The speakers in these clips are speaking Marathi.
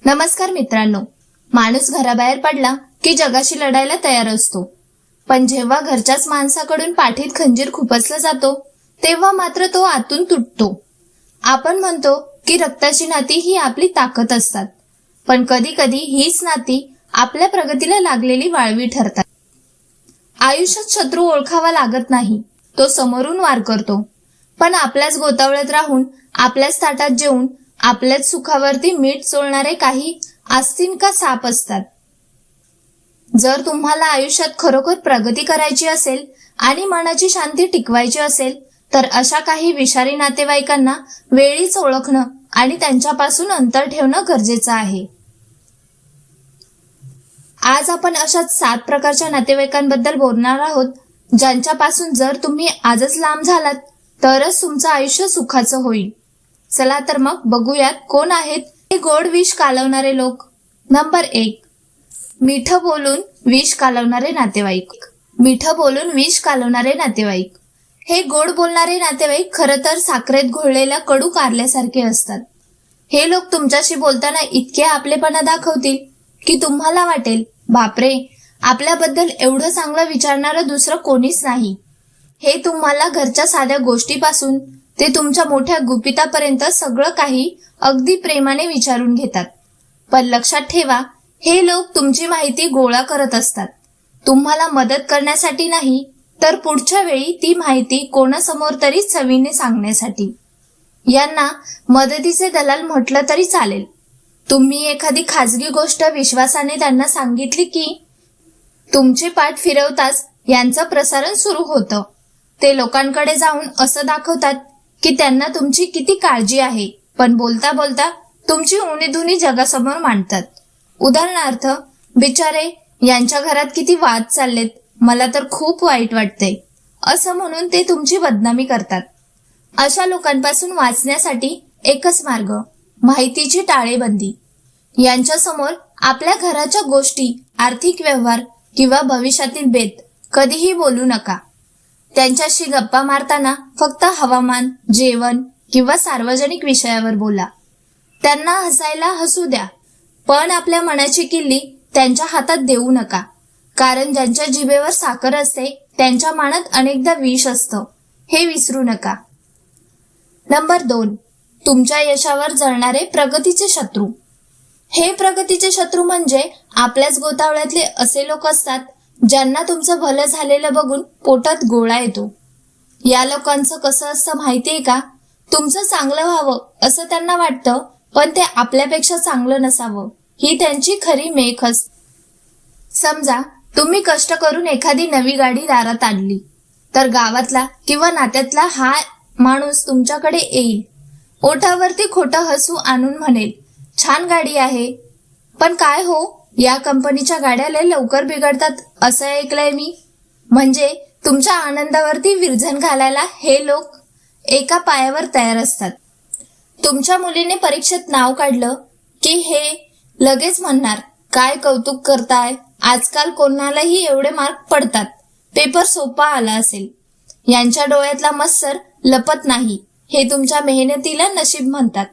नमस्कार मित्रांनो, माणूस घराबाहेर पडला की जगाशी लढायला तयार असतो, पण जेव्हा घरच्याच माणसाकडून पाठीत खंजीर खुपसला जातो तेव्हा मात्र तो आतून तुटतो. आपण म्हणतो की रक्ताची नाती ही आपली ताकद असतात, पण कधी कधी हीच नाती आपल्या प्रगतीला लागलेली वाळवी ठरतात. आयुष्यात शत्रू ओळखावा लागत नाही, तो समोरून वार करतो, पण आपल्याच गोतावळ्यात राहून, आपल्याच ताटात जेवून, आपल्याच सुखावरती मीठ चोळणारे काही आस्तीन का साप असतात. जर तुम्हाला आयुष्यात खरोखर प्रगती करायची असेल आणि मनाची शांती टिकवायची असेल तर अशा काही विषारी नातेवाईकांना वेळीच ओळखणं आणि त्यांच्यापासून अंतर ठेवणं गरजेचं आहे. आज आपण अशाच 7 प्रकारच्या नातेवाईकांबद्दल बोलणार आहोत, ज्यांच्यापासून जर तुम्ही आजच लांब झालात तरच तुमचं आयुष्य सुखाचं होईल. चला तर मग बघूयात कोण आहेत हे गोड विष कालवणारे लोक. नंबर 1, मिठं बोलून विष कालवणारे नातेवाईक. मिठं बोलून विष कालवणारे नातेवाईक हे गोड बोलणारे नातेवाईक खरं तर साखरेत घोळलेल्या कडू कारल्यासारखे असतात. हे लोक तुमच्याशी बोलताना इतके आपलेपणा दाखवतील की तुम्हाला वाटेल, बापरे, आपल्याबद्दल एवढं चांगलं विचारणारं दुसरं कोणीच नाही. हे तुम्हाला घरच्या साध्या गोष्टीपासून ते तुमच्या मोठ्या गुपितापर्यंत सगळं काही अगदी प्रेमाने विचारून घेतात. पण लक्षात ठेवा, हे लोक तुमची माहिती गोळा करत असतात, तुम्हाला मदत करण्यासाठी नाही, तर पुढच्या वेळी ती माहिती कोणासमोर तरी चवीने सांगण्यासाठी. यांना मदतीचे दलाल म्हटलं तरी चालेल. तुम्ही एखादी खाजगी गोष्ट विश्वासाने त्यांना सांगितली की तुमची पाठ फिरवताच यांचं प्रसारण सुरू होतं. ते लोकांकडे जाऊन असं दाखवतात की त्यांना तुमची किती काळजी आहे, पण बोलता बोलता तुमची उणीधुनी जगासमोर मांडतात. उदाहरणार्थ, बिचारे, यांच्या घरात किती वाद चाललेत, मला तर खूप वाईट वाटते, असं म्हणून ते तुमची बदनामी करतात. अशा लोकांपासून वाचण्यासाठी एकच मार्ग, माहितीची टाळेबंदी. यांच्यासमोर आपल्या घराच्या गोष्टी, आर्थिक व्यवहार किंवा भविष्यातील बेत कधीही बोलू नका. त्यांच्याशी गप्पा मारताना फक्त हवामान, जेवण किंवा सार्वजनिक विषयावर बोला. त्यांना हसायला हसू द्या, पण आपल्या मनाची किल्ली त्यांच्या हातात देऊ नका, कारण ज्यांच्या जिभेवर साखर असते त्यांच्या मनात अनेकदा विष असतं, हे विसरू नका. नंबर 2, तुमच्या यशावर जळणारे प्रगतीचे शत्रू. हे प्रगतीचे शत्रू म्हणजे आपल्याच गोतावळ्यातले असे लोक असतात ज्यांना तुमचं भलं झालेलं बघून पोटात गोळा येतो. या लोकांचं कसं असतं माहितीये का, तुमचं चांगलं व्हावं असं त्यांना वाटतं, पण ते आपल्यापेक्षा चांगलं नसावं ही त्यांची खरी मेख असते. समजा तुम्ही कष्ट करून एखादी नवी गाडी दारात आणली, तर गावातला किंवा नात्यातला हा माणूस तुमच्याकडे येईल, ओठावरती खोटं हसू आणून म्हणेल, छान गाडी आहे, पण काय हो, या कंपनीच्या गाड्या लय लवकर बिघडतात असं ऐकलंय मी. म्हणजे तुमच्या आनंदावरती विरझण घालायला हे लोक एका पायावर तयार असतात. तुमच्या मुलीने परीक्षेत नाव काढलं की हे लगेच म्हणणार, काय कौतुक करताय, आजकाल कोणालाही एवढे मार्क पडतात, पेपर सोपा आला असेल. यांच्या डोळ्यातला मत्सर लपत नाही, हे तुमच्या मेहनतीला नशीब म्हणतात,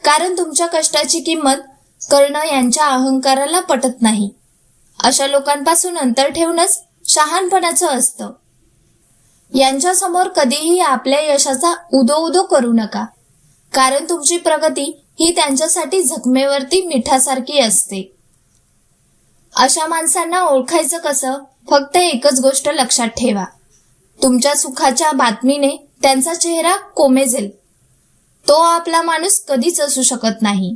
कारण तुमच्या कष्टाची किंमत करणं यांच्या अहंकाराला पटत नाही. अशा लोकांपासून अंतर ठेवणंच शहाणपणाचं असतं. यांच्यासमोर कधीही आपल्या यशाचा उदो उदो करू नका, कारण तुमची प्रगती ही त्यांच्यासाठी जखमेवरती मिठासारखी असते. अशा माणसांना ओळखायचं कसं, फक्त एकच गोष्ट लक्षात ठेवा, तुमच्या सुखाच्या बातमीने त्यांचा चेहरा कोमेजेल. तो आपला माणूस कधीच असू शकत नाही.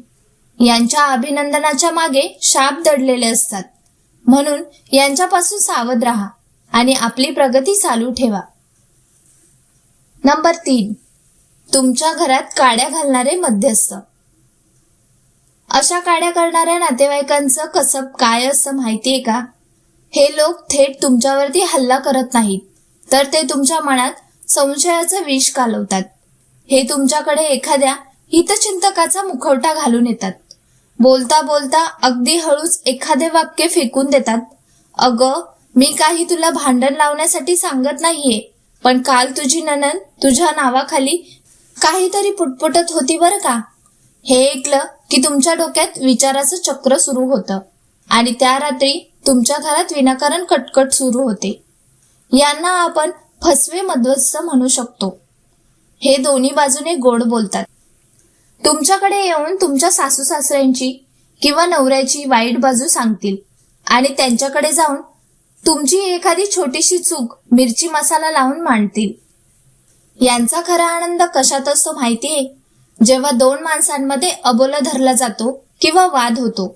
यांच्या अभिनंदनाच्या मागे शाप दडलेले असतात, म्हणून यांच्यापासून सावध राहा आणि आपली प्रगती चालू ठेवा. नंबर 3, तुमच्या घरात काड्या घालणारे मध्यस्थ. अशा काड्या करणाऱ्या नातेवाईकांचं कसब काय असं माहितीये का? हे लोक थेट तुमच्यावरती हल्ला करत नाहीत, तर ते तुमच्या मनात संशयाचं विष कालवतात. हे तुमच्याकडे एखाद्या हितचिंतकाचा मुखवटा घालून येतात. बोलता बोलता अगदी हळूच एखादे वाक्य फेकून देतात, अगं, मी काही तुला भांडण लावण्यासाठी सांगत नाहीये, पण काल तुझी नणंद तुझ्या नावाखाली काहीतरी पुटपुटत होती बरं का. हे ऐकलं की तुमच्या डोक्यात विचाराचं चक्र सुरू होतं आणि त्या रात्री तुमच्या घरात विनाकारण कटकट सुरू होते. यांना आपण फसवे मध्यस्थ म्हणू शकतो. हे दोन्ही बाजूने गोड बोलतात. तुमच्याकडे येऊन तुमच्या सासू सासऱ्यांची किंवा नवऱ्याची वाईट बाजू सांगतील आणि त्यांच्याकडे जाऊन तुमची एखादी छोटीशी चूक मिरची मसाला लावून मांडतील. यांचा खरा आनंद कशात असतो माहितीये? जेव्हा दोन माणसांमध्ये अबोला धरला जातो किंवा वाद होतो,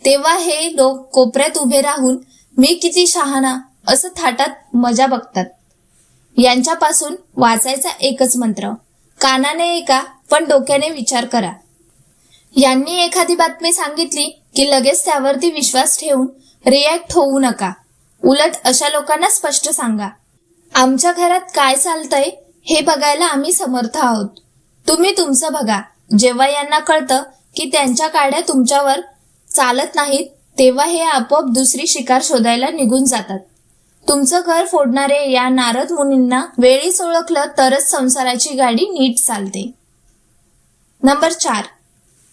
तेव्हा हे लोक कोपऱ्यात उभे राहून मी किती शहाणा असं थाटात मजा बघतात. यांच्यापासून वाचायचा एकच मंत्र, कानाने ऐका पण डोक्याने विचार करा. यांनी एखादी बातमी सांगितली की लगेच त्यावरती विश्वास ठेवून रिॲक्ट होऊ नका. उलट अशा लोकांना स्पष्ट सांगा, आमच्या घरात काय चालतंय हे बघायला आम्ही समर्थ आहोत, तुम्ही तुमचं बघा. जेव्हा यांना कळतं की त्यांच्या काड्या तुमच्यावर चालत नाहीत, तेव्हा हे आपोआप दुसरी शिकार शोधायला निघून जातात. तुमचं घर फोडणारे या नारद मुनींना वेळीच ओळखलं तरच संसाराची गाडी नीट चालते. नंबर 4,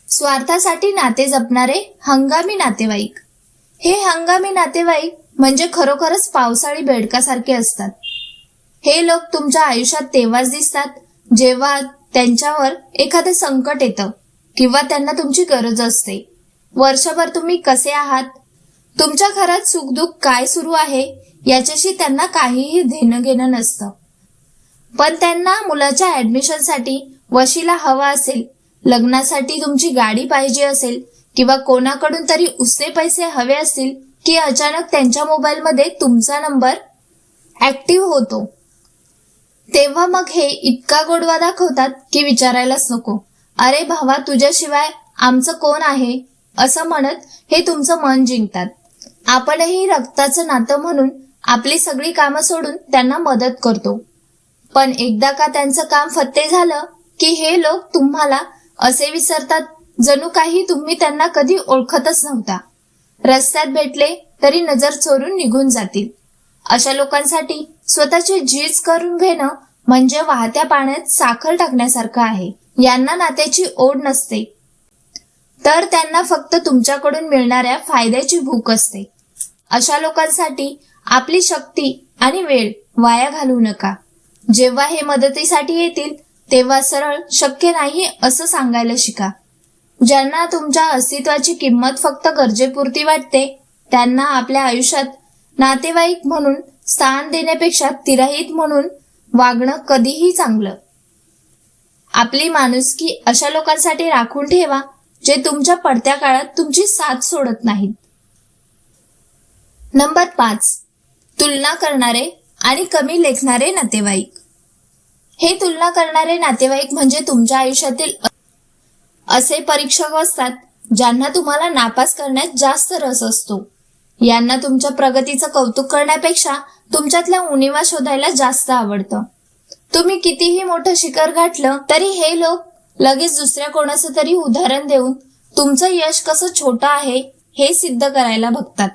स्वार्थासाठी नाते जपणारे हंगामी नातेवाईक. हे हंगामी नातेवाईक म्हणजे खरोखरच पावसाळी बेडकासारखे असतात. हे लोक तुमच्या आयुष्यात तेव्हाच दिसतात जेव्हा त्यांच्यावर एखादं संकट येतं किंवा त्यांना तुमची गरज असते. वर्षभर तुम्ही कसे आहात, तुमच्या घरात सुखदुःख काय सुरू आहे याच्याशी त्यांना काहीही देणं घेणं नसतं. पण त्यांना मुलाच्या ऍडमिशनसाठी वशिला हवा असेल, लग्नासाठी तुमची गाडी पाहिजे असेल किंवा कोणाकडून तरी उसने पैसे हवे असतील की अचानक त्यांच्या मोबाईलमध्ये तुमचा नंबर ऍक्टिव्ह होतो, तेव्हा मग हे इतका गोडवा दाखवतात की विचारायलाच नको. अरे भावा, तुझ्याशिवाय आमचं कोण आहे असं म्हणत हे तुमचं मन जिंकतात. आपणही रक्ताचं नातं म्हणून आपली सगळी कामं सोडून त्यांना मदत करतो. पण एकदा का त्यांचं काम फत्ते झालं की हे लोक तुम्हाला असे विसरतात जणू काही तुम्ही त्यांना कधी ओळखतच नव्हता. रस्त्यात भेटले तरी नजर चोरून निघून जातील. अशा लोकांसाठी स्वतःची झीज करून घेणं म्हणजे वाहत्या पाण्यात साखर टाकण्यासारखं आहे. यांना नात्याची ओढ नसते, तर त्यांना फक्त तुमच्याकडून मिळणाऱ्या फायद्याची भूक असते. अशा लोकांसाठी आपली शक्ती आणि वेळ वाया घालवू नका. जेव्हा हे मदतीसाठी येतील तेव्हा सरळ शक्य नाही असं सांगायला शिका. ज्यांना तुमच्या अस्तित्वाची किंमत फक्त गरजेपुरती वाटते त्यांना आपल्या आयुष्यात नातेवाईक म्हणून स्थान देण्यापेक्षा तिराहित म्हणून वागणं कधीही चांगलं. आपली माणुसकी अशा लोकांसाठी राखून ठेवा जे तुमच्या पडत्या काळात तुमची साथ सोडत नाहीत. नंबर 5, तुलना करणारे आणि कमी लेखणारे नातेवाईक. हे तुलना करणारे नातेवाईक म्हणजे तुमच्या आयुष्यातील असे परीक्षक असतात ज्यांना तुम्हाला नापास करण्यात जास्त रस असतो. यांना तुमच्या प्रगतीचं कौतुक करण्यापेक्षा तुमच्यातल्या उणिवा शोधायला जास्त आवडतं. तुम्ही कितीही मोठं शिखर गाठलं तरी हे लोक लगेच दुसऱ्या कोणाचं तरी उदाहरण देऊन तुमचं यश कसं छोटं आहे हे सिद्ध करायला बघतात.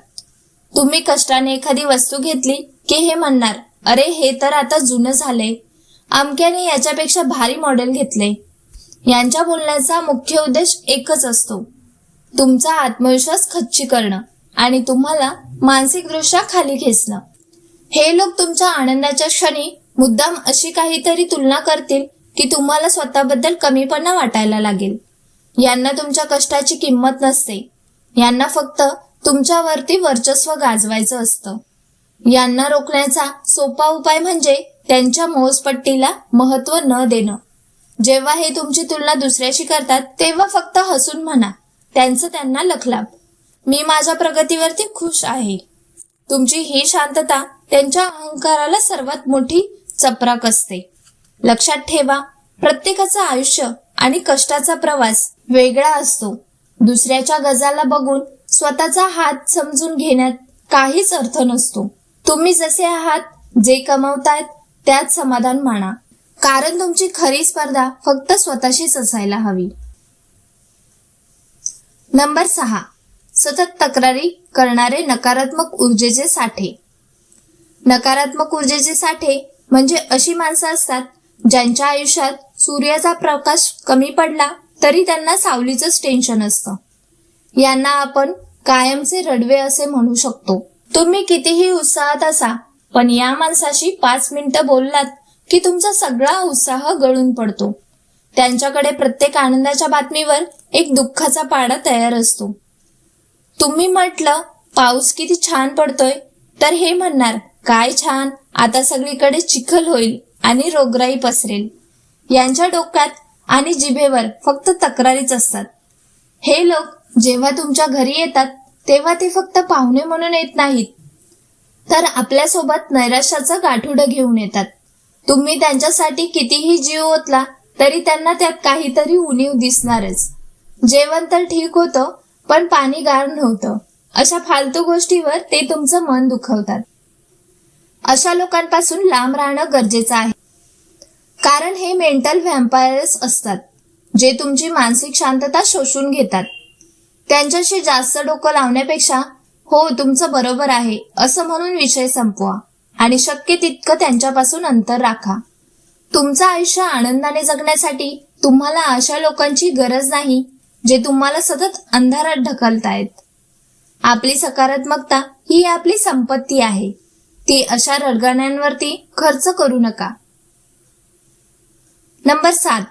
तुम्ही कष्टाने एखादी वस्तू घेतली की हे म्हणणार, अरे हे तर आता जुनं झालंय, अमक्याने याच्यापेक्षा भारी मॉडेल घेतले. यांच्या बोलण्याचा मुख्य उद्देश एकच असतो, तुमचा आत्मविश्वास खच्ची करणं आणि तुम्हाला मानसिकदृष्ट्या खाली खेचणं. हे लोक तुमच्या आनंदाच्या क्षणी मुद्दाम अशी काहीतरी तुलना करतील की तुम्हाला स्वतःबद्दल कमीपणा वाटायला लागेल. यांना तुमच्या कष्टाची किंमत नसते. यांना फक्त तुमच्यावरती वर्चस्व गाजवायचं असतं. यांना रोखण्याचा सोपा उपाय म्हणजे त्यांच्या मोजपट्टीला महत्त्व न देणं. जेव्हा हे तुमची तुलना दुसऱ्याशी करतात तेव्हा फक्त हसून म्हणा, त्यांचं त्यांना लखलाप, मी माझ्या प्रगतीवरती खुश आहे. तुमची ही शांतता त्यांच्या अहंकाराला सर्वात मोठी चपराक असते. लक्षात ठेवा, प्रत्येकाचं आयुष्य आणि कष्टाचा प्रवास वेगळा असतो. दुसऱ्याच्या गजाला बघून स्वतःचा हात समजून घेण्यात काहीच अर्थ नसतो. तुम्ही जसे आहात, जे कमवतायत त्यात समाधान माना, कारण तुमची खरी स्पर्धा फक्त स्वतःशीच असायला हवी. नंबर 6, सतत तक्रारी करणारे नकारात्मक ऊर्जेचे साठे. नकारात्मक ऊर्जेचे साठे म्हणजे अशी माणसं असतात ज्यांच्या आयुष्यात सूर्याचा प्रकाश कमी पडला तरी त्यांना सावलीचंच टेन्शन असतं. यांना आपण कायमचे रडवे असे म्हणू शकतो. तुम्ही कितीही उत्साहात असा, पण या माणसाशी 5 मिनिटं बोललात की तुमचा सगळा उत्साह गळून पडतो. त्यांच्याकडे प्रत्येक आनंदाच्या बातमीवर एक दुःखाचा पाडा तयार असतो. तुम्ही म्हटलं पाऊस किती छान पडतोय, तर हे म्हणणार काय छान, आता सगळीकडे चिखल होईल आणि रोगराई पसरेल. यांच्या डोक्यात आणि जिभेवर फक्त तक्रारीच असतात. हे लोक जेव्हा तुमच्या घरी येतात तेव्हा ते फक्त पाहुणे म्हणून येत नाहीत, तर आपल्यासोबत नैराश्याचं गाठोडं घेऊन येतात. तुम्ही त्यांच्यासाठी कितीही जीव ओतला तरी त्यांना त्यात काहीतरी उणीव दिसणारच. जेवण तर ठीक होतं, पण पाणी गार नव्हतं, अशा फालतू गोष्टीवर ते तुमचं मन दुखवतात. अशा लोकांपासून लांब राहणं गरजेचं आहे, कारण हे मेंटल व्हॅम्पायर्स असतात जे तुमची मानसिक शांतता शोषून घेतात. त्यांच्याशी जास्त डोकं लावण्यापेक्षा हो तुमचं बरोबर आहे असं म्हणून विषय संपवा आणि शक्य तितकं त्यांच्यापासून अंतर राखा. तुमचं आयुष्य आनंदाने जगण्यासाठी तुम्हाला अशा लोकांची गरज नाही जे तुम्हाला सतत अंधारात ढकलतायत. आपली सकारात्मकता ही आपली संपत्ती आहे, ती अशा रडगाण्यांवरती खर्च करू नका. नंबर 7,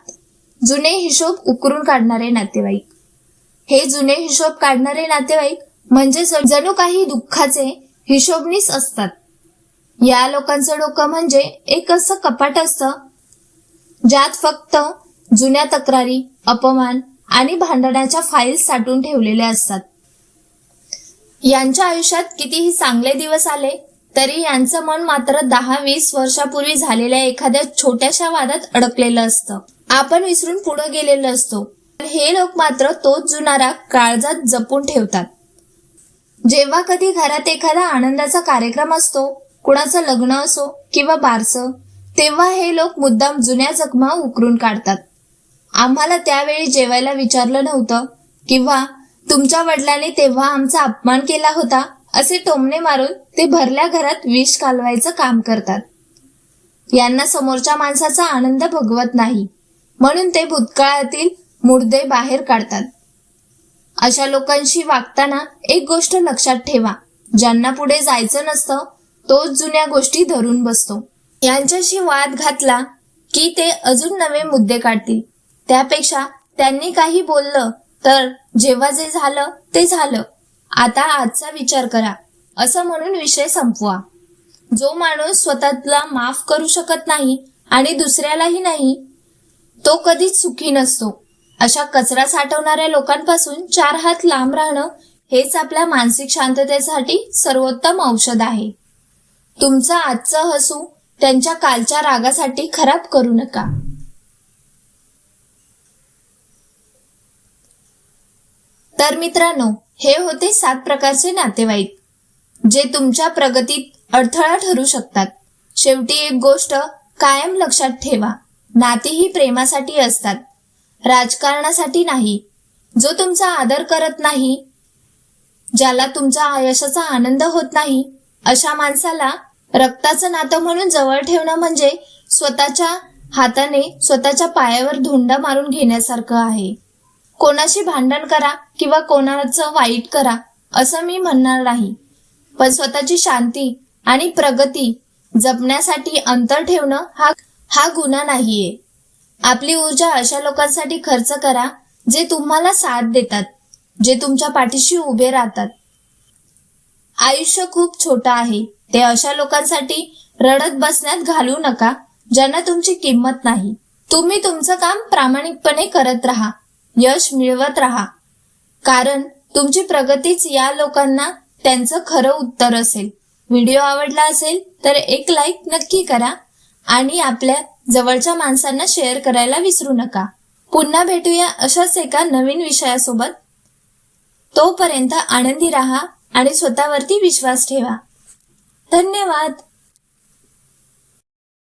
जुने हिशोब उकरून काढणारे नातेवाईक. हे जुने हिशोब काढणारे नातेवाईक म्हणजे जणू काही दुःखाचे हिशोबनीस असतात. या लोकांचं डोकं म्हणजे एक असं कपाट असतं ज्यात फक्त जुन्या तक्रारी, अपमान आणि भांडणाच्या फाईल्स साठवून ठेवलेल्या असतात. यांच्या आयुष्यात कितीही चांगले दिवस आले तरी यांचं मन मात्र 10-20 वर्षापूर्वी झालेल्या एखाद्या छोट्याशा वादात अडकलेलं असतं. आपण विसरून पुढे गेलेलो असतो. हे लोक मात्र तोच जुना राग काळजात जपून ठेवतात. जेव्हा कधी घरात एखादा आनंदाचा कार्यक्रम असतो, कुणाचं लग्न असो किंवा बारसं, तेव्हा हे लोक मुद्दाम जुन्या जखमा उकरून काढतात. आम्हाला त्यावेळी जेवायला विचारलं नव्हतं किंवा तुमच्या वडिलांनी तेव्हा आमचा अपमान केला होता असे टोमणे मारून ते भरल्या घरात विष कालवायचं काम करतात. यांना समोरच्या माणसाचा आनंद भगवत नाही, म्हणून ते भूतकाळातील मुर्दे बाहेर काढतात. अशा लोकांशी वागताना एक गोष्ट लक्षात ठेवा, ज्यांना पुढे जायचं नसतं तोच जुन्या गोष्टी धरून बसतो. यांच्याशी वाद घातला की ते अजून नवे मुद्दे काढतील. त्यापेक्षा त्यांनी काही बोललं तर जेव्हा जे झालं ते झालं, आता आजचा विचार करा असं म्हणून विषय संपवा. जो माणूस स्वतःला माफ करू शकत नाही आणि दुसऱ्यालाही नाही, तो कधीच सुखी नसतो. अशा कचरा साठवणाऱ्या लोकांपासून 4 हात लांब राहणं हेच आपल्या मानसिक शांततेसाठी सर्वोत्तम औषध आहे. तुमचं आजचं हसू त्यांच्या कालच्या रागासाठी खराब करू नका. तर मित्रांनो, हे होते 7 प्रकारचे नातेवाईक जे तुमच्या प्रगतीत अडथळा ठरू शकतात. शेवटी एक गोष्ट कायम लक्षात ठेवा, नाती ही प्रेमासाठी असतात, राजकारणासाठी नाही. जो तुमचा आदर करत नाही, ज्याला तुमचा यशाचा आनंद होत नाही, अशा माणसाला रक्ताचं नातं म्हणून जवळ ठेवणं म्हणजे स्वतःच्या हाताने स्वतःच्या पायावर धुंडा मारून घेण्यासारखं आहे. कोणाशी भांडण करा किंवा कोणाचं वाईट करा असं मी म्हणणार नाही, पण स्वतःची शांती आणि प्रगती जपण्यासाठी अंतर ठेवणं हा गुन्हा नाहीये. आपली ऊर्जा अशा लोकांसाठी खर्च करा जे तुम्हाला साथ देतात, जे तुमच्या पाठीशी उभे राहतात. आयुष्य खूप छोटं आहे, ते अशा लोकांसाठी रडत बसण्यात घालवू नका ज्यांना तुमची किंमत नाही. तुम्ही तुमचं काम प्रामाणिकपणे करत राहा, यश मिळवत राहा, कारण तुमची प्रगतीच या लोकांना त्यांचं खरं उत्तर असेल. व्हिडिओ आवडला असेल तर एक लाईक नक्की करा आणि आपल्या जवळच्या माणसांना शेअर करायला विसरू नका. पुन्हा भेटूया अशाच एका नवीन विषयासोबत. तोपर्यंत आनंदी राहा आणि स्वतःवरती विश्वास ठेवा. धन्यवाद.